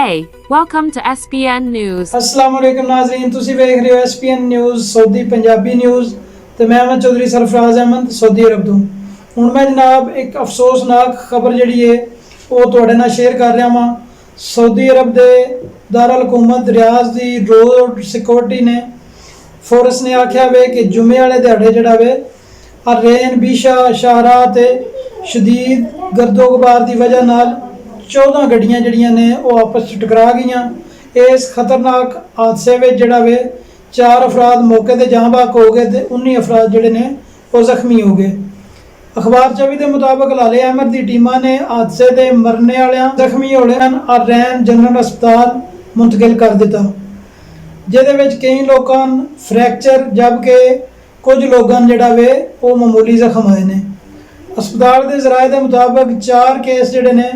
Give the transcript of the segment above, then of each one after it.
Hey, welcome to SPN News. अस्सलाम वालेकुम नाज़रीन, तुसी वेख रहे हो SPN news Saudi Punjabi news ते मैं अहमद चौधरी सरफराज अहमद सऊदी अरब तो हुण मैं जनाब एक अफसोसनाक खबर जिहड़ी है वो तुहाडे नाल शेयर कर रहा वां। सऊदी अरब दे दारुल हुकूमत रियाज़ दी रोड सिक्योरिटी ने फोर्स ने आख्या वे कि जुमे वाले दिहाड़े जिहड़ा वे रेन बीशा शाहरा ते शदीद गर्दो गुबार की वजह नाल 14 गड्डियां जड़ियां ने वो आपस च टकरा गईयां। इस खतरनाक हादसे में जड़ा वे 4 अफराद मौके ते जाँ बाक हो गए तो 19 अफराद जड़े ने वो जख्मी हो गए। अखबार 24 के मुताबिक लाले अहमद की टीमां ने हादसे के मरने वाले जख्मी होने और रैन जनरल अस्पताल मुंतकिल कर दिता, जिहदे कई लोगों फ्रैक्चर जबकि कुछ लोगों जड़ा वे वो मामूली जख्म आए ने। अस्पताल के जराए के मुताबिक 4 केस जड़े ने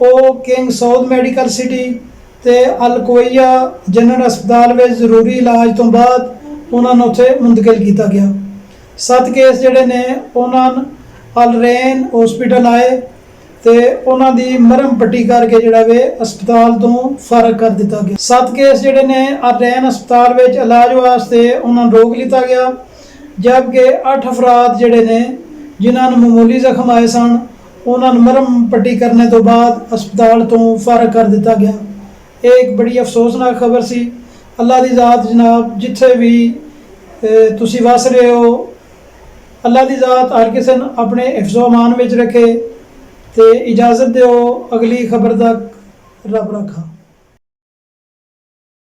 वो किंग साउथ मेडिकल सिटी ते अल कोइया जनरल अस्पताल में जरूरी इलाज तो बाद उन्होंने उत्थे मुंतकिल किया गया। 7 केस जड़े ने उन्होंने अल रैन हॉस्पिटल आए तो उन्होंने मरम पट्टी करके जड़ा वे अस्पताल तो फारग कर दिता गया। 7 केस जड़े ने अल रैन अस्पताल में इलाज वास्ते उन्होंने रोक लिया गया, जबकि 8 अफराद जड़े ने जिन्होंने मामूली जख्म आए सन उन्होंने मरम पट्टी करने तो बाद अस्पताल तो फारग कर दिता गया। एक बड़ी अफसोसनाक खबर सी। अल्लाह की ज़ात जनाब जिथे भी तुसी वस रहे हो, अल्लाह की ज़ात हर किसी अपने हिफ्ज़ो अमान में रखे। तो इजाज़त दो अगली खबर तक, रब रखा।